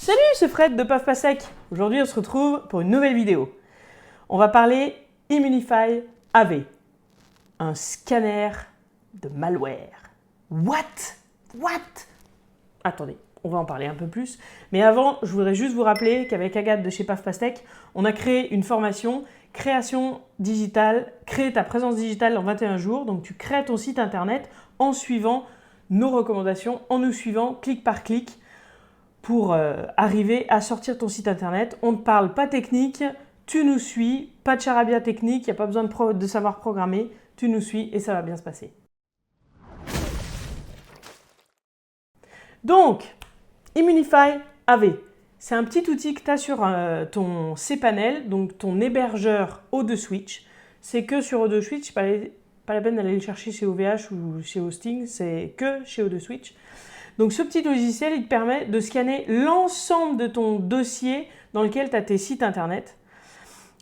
Salut, c'est Fred de PavPasSec. Aujourd'hui, on se retrouve pour une nouvelle vidéo. On va parler Immunify AV, un scanner de malware. What? Attendez, on va en parler un peu plus. Mais avant, je voudrais juste vous rappeler qu'avec Agathe de chez PavPasSec, on a créé une formation création digitale, créer ta présence digitale en 21 jours. Donc, tu crées ton site internet en suivant nos recommandations, en nous suivant clic par clic, pour arriver à sortir ton site internet. On ne parle pas technique, tu nous suis, pas de charabia technique, il n'y a pas besoin de savoir programmer, tu nous suis et ça va bien se passer. Donc, Immunify AV, c'est un petit outil que tu as sur ton cPanel, donc ton hébergeur O2 Switch. C'est que sur O2 Switch, pas la peine d'aller le chercher chez OVH ou chez Hosting, c'est que chez O2 Switch. Donc ce petit logiciel, il te permet de scanner l'ensemble de ton dossier dans lequel tu as tes sites internet.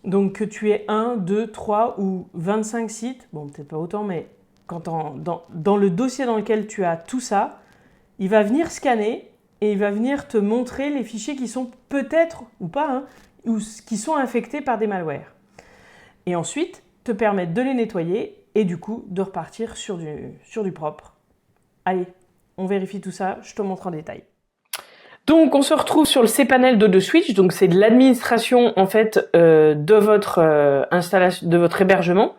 Donc que tu aies 1, 2, 3 ou 25 sites, bon peut-être pas autant, mais quand dans le dossier dans lequel tu as tout ça, il va venir scanner et il va venir te montrer les fichiers qui sont peut-être ou pas, ou qui sont infectés par des malwares. Et ensuite, te permettre de les nettoyer et du coup de repartir sur du propre. Allez, on vérifie tout ça, je te montre en détail. Donc on se retrouve sur le cPanel d'O2 Switch, donc c'est de l'administration en fait de votre installation, de votre hébergement.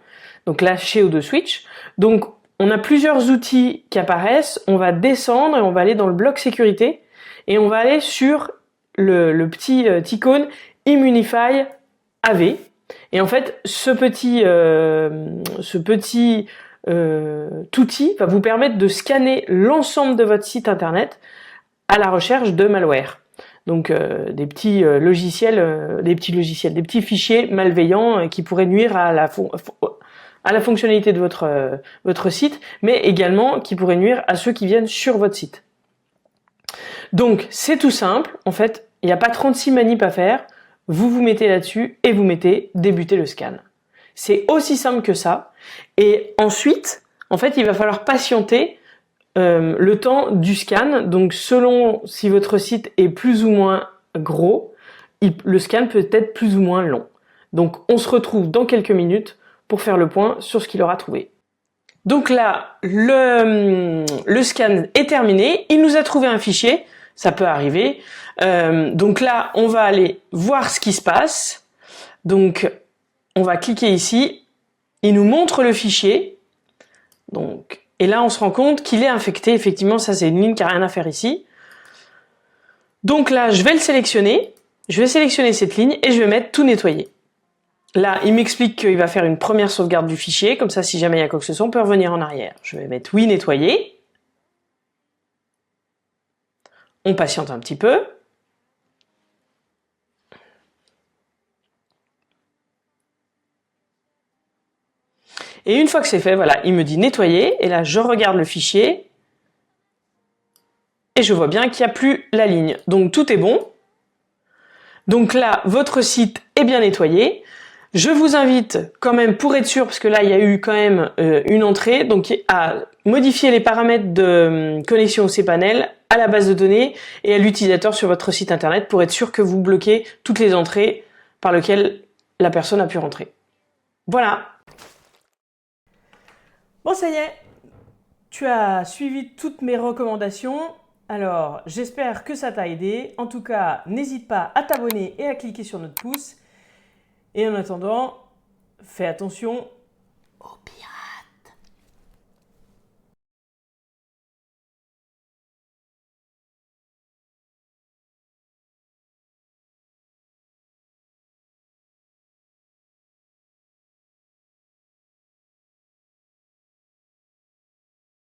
Donc là chez O2 Switch. Donc on a plusieurs outils qui apparaissent. On va descendre et on va aller dans le bloc sécurité et on va aller sur le petit icône Immunify AV. Et en fait ce petit outil va vous permettre de scanner l'ensemble de votre site internet à la recherche de malware. Donc des petits fichiers malveillants qui pourraient nuire à la fonctionnalité de votre site, mais également qui pourraient nuire à ceux qui viennent sur votre site. Donc c'est tout simple, en fait, il n'y a pas 36 manips à faire, vous vous mettez là-dessus et vous mettez débuter le scan. C'est aussi simple que ça. Et ensuite, en fait, il va falloir patienter le temps du scan. Donc, selon si votre site est plus ou moins gros, le scan peut être plus ou moins long. Donc, on se retrouve dans quelques minutes pour faire le point sur ce qu'il aura trouvé. Donc là, le scan est terminé. Il nous a trouvé un fichier. Ça peut arriver. Donc là, on va aller voir ce qui se passe. Donc, on va cliquer ici, il nous montre le fichier, donc, et là on se rend compte qu'il est infecté, effectivement ça c'est une ligne qui n'a rien à faire ici. Donc là je vais le sélectionner, je vais sélectionner cette ligne et je vais mettre tout nettoyer. Là il m'explique qu'il va faire une première sauvegarde du fichier, comme ça si jamais il y a quoi que ce soit on peut revenir en arrière. Je vais mettre oui nettoyer, on patiente un petit peu. Et une fois que c'est fait, voilà, il me dit nettoyer. Et là, je regarde le fichier. Et je vois bien qu'il n'y a plus la ligne. Donc, tout est bon. Donc là, votre site est bien nettoyé. Je vous invite quand même, pour être sûr, parce que là, il y a eu quand même une entrée, donc à modifier les paramètres de connexion au cPanel, à la base de données et à l'utilisateur sur votre site internet pour être sûr que vous bloquez toutes les entrées par lesquelles la personne a pu rentrer. Voilà. Bon, ça y est, tu as suivi toutes mes recommandations. Alors, j'espère que ça t'a aidé. En tout cas, n'hésite pas à t'abonner et à cliquer sur notre pouce. Et en attendant, fais attention au pire.